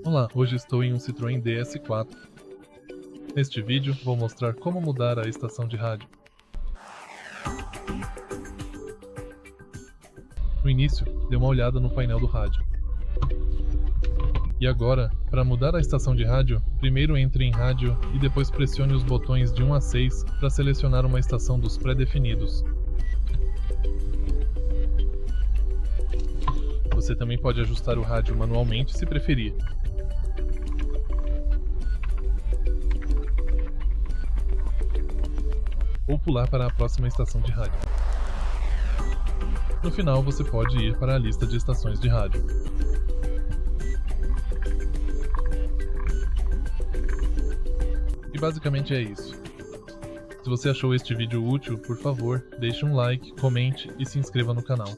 Olá, hoje estou em um Citroën DS4. Neste vídeo, vou mostrar como mudar a estação de rádio. No início, dê uma olhada no painel do rádio. E agora, para mudar a estação de rádio, primeiro entre em rádio e depois pressione os botões de 1 a 6 para selecionar uma estação dos pré-definidos. Você também pode ajustar o rádio manualmente se preferir. Ou pular para a próxima estação de rádio. No final, você pode ir para a lista de estações de rádio. E basicamente é isso. Se você achou este vídeo útil, por favor, deixe um like, comente e se inscreva no canal.